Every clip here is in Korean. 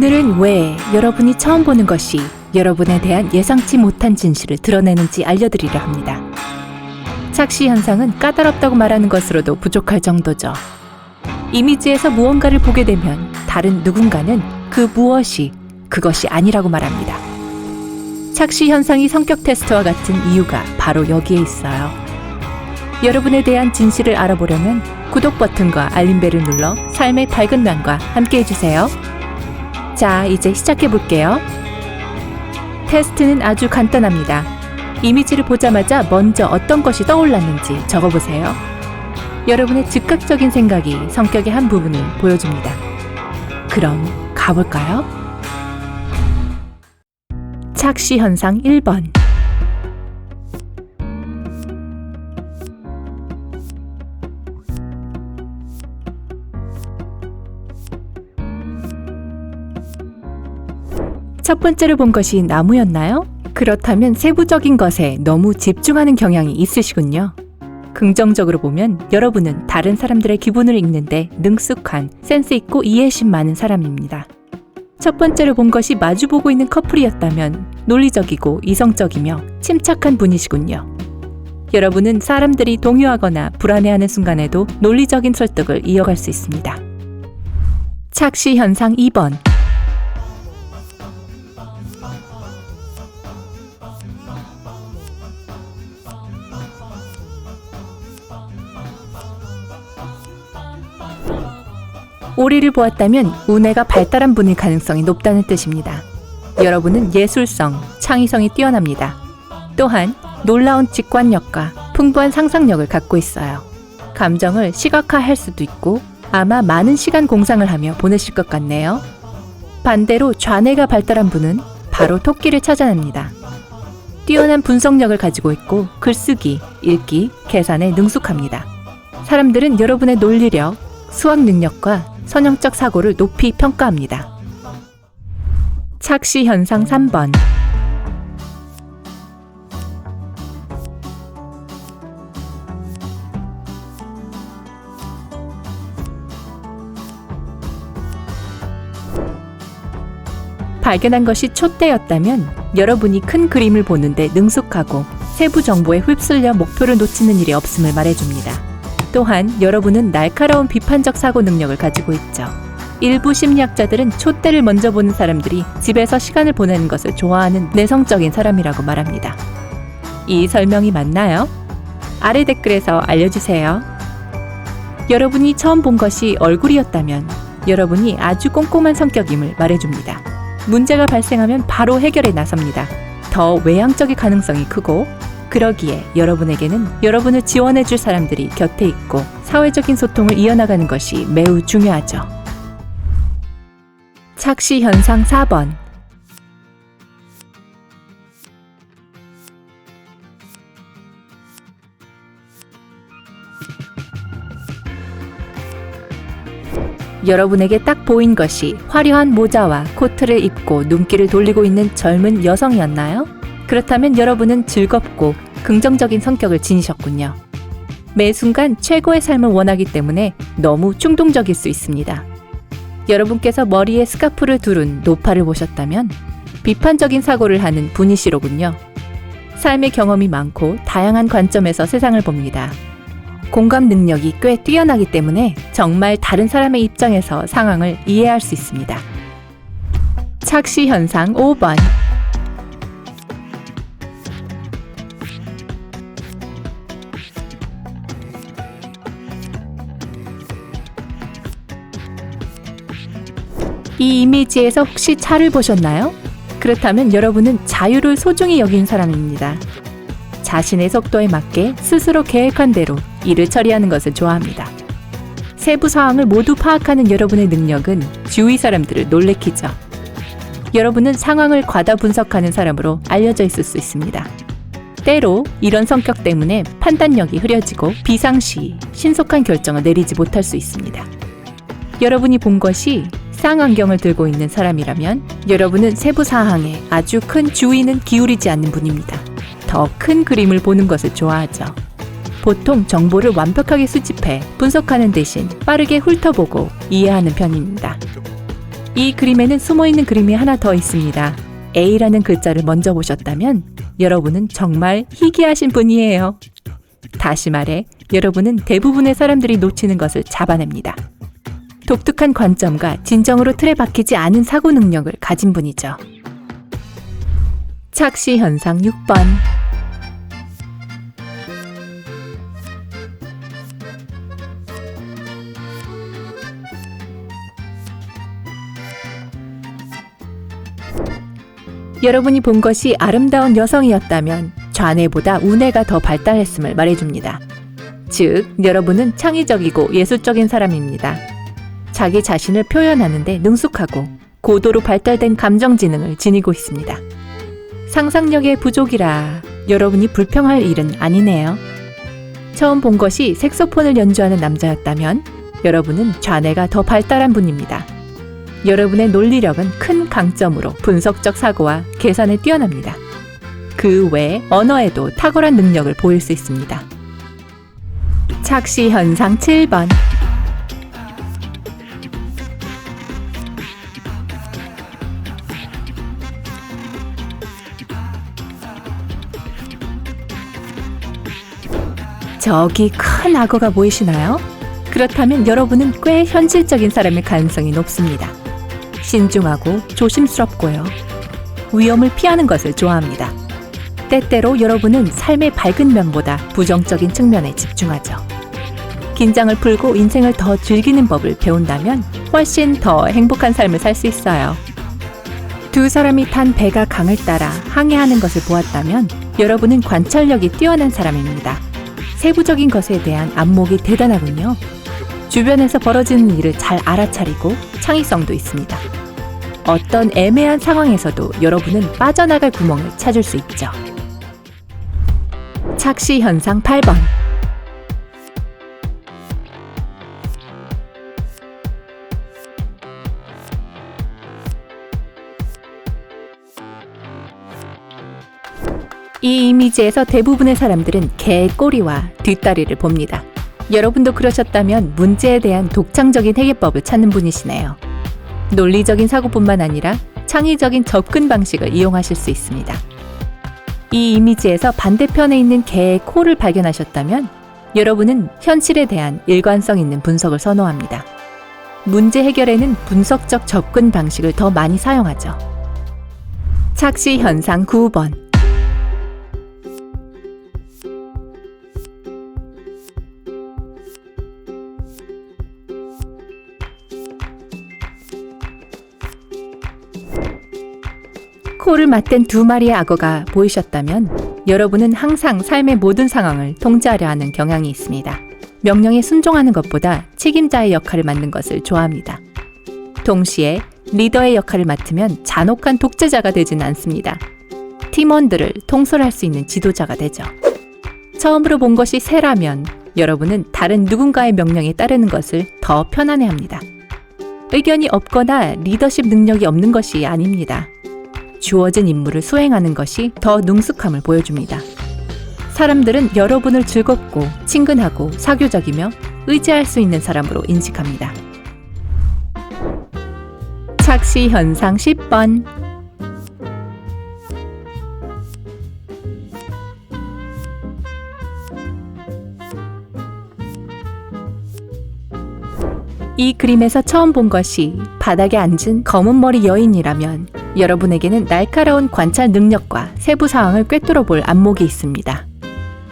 오늘은 왜 여러분이 처음 보는 것이 여러분에 대한 예상치 못한 진실을 드러내는지 알려드리려 합니다. 착시 현상은 까다롭다고 말하는 것으로도 부족할 정도죠. 이미지에서 무언가를 보게 되면 다른 누군가는 그 무엇이 그것이 아니라고 말합니다. 착시 현상이 성격 테스트와 같은 이유가 바로 여기에 있어요. 여러분에 대한 진실을 알아보려면 구독 버튼과 알림벨을 눌러 삶의 밝은 면과 함께 해주세요. 자, 이제 시작해 볼게요. 테스트는 아주 간단합니다. 이미지를 보자마자 먼저 어떤 것이 떠올랐는지 적어보세요. 여러분의 즉각적인 생각이 성격의 한 부분을 보여줍니다. 그럼 가볼까요? 착시 현상 1번. 첫 번째로 본 것이 나무였나요? 그렇다면 세부적인 것에 너무 집중하는 경향이 있으시군요. 긍정적으로 보면 여러분은 다른 사람들의 기분을 읽는데 능숙한, 센스 있고 이해심 많은 사람입니다. 첫 번째로 본 것이 마주보고 있는 커플이었다면 논리적이고 이성적이며 침착한 분이시군요. 여러분은 사람들이 동요하거나 불안해하는 순간에도 논리적인 설득을 이어갈 수 있습니다. 착시 현상 2번. 오리를 보았다면 우뇌가 발달한 분일 가능성이 높다는 뜻입니다. 여러분은 예술성, 창의성이 뛰어납니다. 또한 놀라운 직관력과 풍부한 상상력을 갖고 있어요. 감정을 시각화할 수도 있고 아마 많은 시간 공상을 하며 보내실 것 같네요. 반대로 좌뇌가 발달한 분은 바로 토끼를 찾아냅니다. 뛰어난 분석력을 가지고 있고 글쓰기, 읽기, 계산에 능숙합니다. 사람들은 여러분의 논리력, 수학 능력과 선형적 사고를 높이 평가합니다. 착시 현상 3번. 발견한 것이 촛대였다면 여러분이 큰 그림을 보는데 능숙하고 세부 정보에 휩쓸려 목표를 놓치는 일이 없음을 말해줍니다. 또한 여러분은 날카로운 비판적 사고 능력을 가지고 있죠. 일부 심리학자들은 촛대를 먼저 보는 사람들이 집에서 시간을 보내는 것을 좋아하는 내성적인 사람이라고 말합니다. 이 설명이 맞나요? 아래 댓글에서 알려주세요. 여러분이 처음 본 것이 얼굴이었다면 여러분이 아주 꼼꼼한 성격임을 말해줍니다. 문제가 발생하면 바로 해결에 나섭니다. 더 외향적일 가능성이 크고 그러기에 여러분에게는 여러분을 지원해줄 사람들이 곁에 있고 사회적인 소통을 이어나가는 것이 매우 중요하죠. 착시 현상 4번. 여러분에게 딱 보인 것이 화려한 모자와 코트를 입고 눈길을 돌리고 있는 젊은 여성이었나요? 그렇다면 여러분은 즐겁고 긍정적인 성격을 지니셨군요. 매 순간 최고의 삶을 원하기 때문에 너무 충동적일 수 있습니다. 여러분께서 머리에 스카프를 두른 노파를 보셨다면 비판적인 사고를 하는 분이시로군요. 삶의 경험이 많고 다양한 관점에서 세상을 봅니다. 공감 능력이 꽤 뛰어나기 때문에 정말 다른 사람의 입장에서 상황을 이해할 수 있습니다. 착시 현상 5번. 이 이미지에서 혹시 차를 보셨나요? 그렇다면 여러분은 자유를 소중히 여긴 사람입니다. 자신의 속도에 맞게 스스로 계획한 대로 일을 처리하는 것을 좋아합니다. 세부 사항을 모두 파악하는 여러분의 능력은 주위 사람들을 놀래키죠. 여러분은 상황을 과다 분석하는 사람으로 알려져 있을 수 있습니다. 때로 이런 성격 때문에 판단력이 흐려지고 비상시 신속한 결정을 내리지 못할 수 있습니다. 여러분이 본 것이 쌍안경을 들고 있는 사람이라면 여러분은 세부 사항에 아주 큰 주의는 기울이지 않는 분입니다. 더 큰 그림을 보는 것을 좋아하죠. 보통 정보를 완벽하게 수집해 분석하는 대신 빠르게 훑어보고 이해하는 편입니다. 이 그림에는 숨어있는 그림이 하나 더 있습니다. A라는 글자를 먼저 보셨다면 여러분은 정말 희귀하신 분이에요. 다시 말해, 여러분은 대부분의 사람들이 놓치는 것을 잡아냅니다. 독특한 관점과 진정으로 틀에 박히지 않은 사고 능력을 가진 분이죠. 착시 현상 6번. 여러분이 본 것이 아름다운 여성이었다면 좌뇌보다 우뇌가 더 발달했음을 말해줍니다. 즉, 여러분은 창의적이고 예술적인 사람입니다. 자기 자신을 표현하는데 능숙하고 고도로 발달된 감정지능을 지니고 있습니다. 상상력의 부족이라 여러분이 불평할 일은 아니네요. 처음 본 것이 색소폰을 연주하는 남자였다면 여러분은 좌뇌가 더 발달한 분입니다. 여러분의 논리력은 큰 강점으로 분석적 사고와 계산에 뛰어납니다. 그 외 언어에도 탁월한 능력을 보일 수 있습니다. 착시 현상 7번. 저기 큰 악어가 보이시나요? 그렇다면 여러분은 꽤 현실적인 사람일 가능성이 높습니다. 신중하고 조심스럽고요. 위험을 피하는 것을 좋아합니다. 때때로 여러분은 삶의 밝은 면보다 부정적인 측면에 집중하죠. 긴장을 풀고 인생을 더 즐기는 법을 배운다면 훨씬 더 행복한 삶을 살 수 있어요. 두 사람이 탄 배가 강을 따라 항해하는 것을 보았다면 여러분은 관찰력이 뛰어난 사람입니다. 세부적인 것에 대한 안목이 대단하군요. 주변에서 벌어지는 일을 잘 알아차리고 창의성도 있습니다. 어떤 애매한 상황에서도 여러분은 빠져나갈 구멍을 찾을 수 있죠. 착시 현상 8번. 이 이미지에서 대부분의 사람들은 개의 꼬리와 뒷다리를 봅니다. 여러분도 그러셨다면 문제에 대한 독창적인 해결법을 찾는 분이시네요. 논리적인 사고뿐만 아니라 창의적인 접근 방식을 이용하실 수 있습니다. 이 이미지에서 반대편에 있는 개의 코를 발견하셨다면 여러분은 현실에 대한 일관성 있는 분석을 선호합니다. 문제 해결에는 분석적 접근 방식을 더 많이 사용하죠. 착시 현상 9번. 코를 맞댄 두 마리의 악어가 보이셨다면 여러분은 항상 삶의 모든 상황을 통제하려 하는 경향이 있습니다. 명령에 순종하는 것보다 책임자의 역할을 맡는 것을 좋아합니다. 동시에 리더의 역할을 맡으면 잔혹한 독재자가 되지는 않습니다. 팀원들을 통솔할 수 있는 지도자가 되죠. 처음으로 본 것이 새라면 여러분은 다른 누군가의 명령에 따르는 것을 더 편안해합니다. 의견이 없거나 리더십 능력이 없는 것이 아닙니다. 주어진 임무를 수행하는 것이 더 능숙함을 보여줍니다. 사람들은 여러분을 즐겁고 친근하고 사교적이며 의지할 수 있는 사람으로 인식합니다. 착시 현상 10번. 이 그림에서 처음 본 것이 바닥에 앉은 검은 머리 여인이라면 여러분에게는 날카로운 관찰 능력과 세부 사항을 꿰뚫어 볼 안목이 있습니다.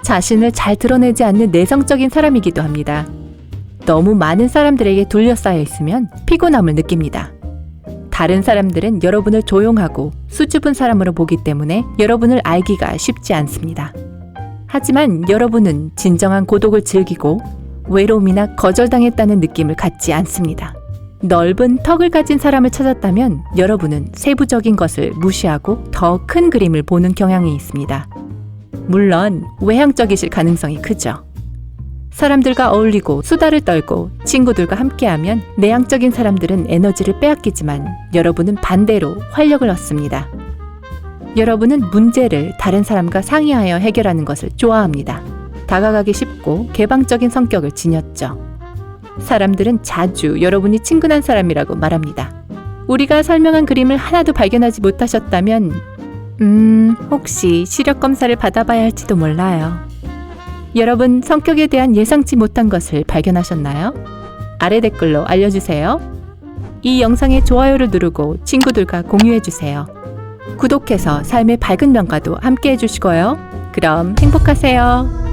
자신을 잘 드러내지 않는 내성적인 사람이기도 합니다. 너무 많은 사람들에게 둘러싸여 있으면 피곤함을 느낍니다. 다른 사람들은 여러분을 조용하고 수줍은 사람으로 보기 때문에 여러분을 알기가 쉽지 않습니다. 하지만 여러분은 진정한 고독을 즐기고 외로움이나 거절당했다는 느낌을 갖지 않습니다. 넓은 턱을 가진 사람을 찾았다면 여러분은 세부적인 것을 무시하고 더 큰 그림을 보는 경향이 있습니다. 물론 외향적이실 가능성이 크죠. 사람들과 어울리고 수다를 떨고 친구들과 함께하면 내향적인 사람들은 에너지를 빼앗기지만 여러분은 반대로 활력을 얻습니다. 여러분은 문제를 다른 사람과 상의하여 해결하는 것을 좋아합니다. 다가가기 쉽고 개방적인 성격을 지녔죠. 사람들은 자주 여러분이 친근한 사람이라고 말합니다. 우리가 설명한 그림을 하나도 발견하지 못하셨다면 혹시 시력 검사를 받아봐야 할지도 몰라요. 여러분, 성격에 대한 예상치 못한 것을 발견하셨나요? 아래 댓글로 알려주세요. 이 영상에 좋아요를 누르고 친구들과 공유해주세요. 구독해서 삶의 밝은 면과도 함께 해주시고요. 그럼 행복하세요.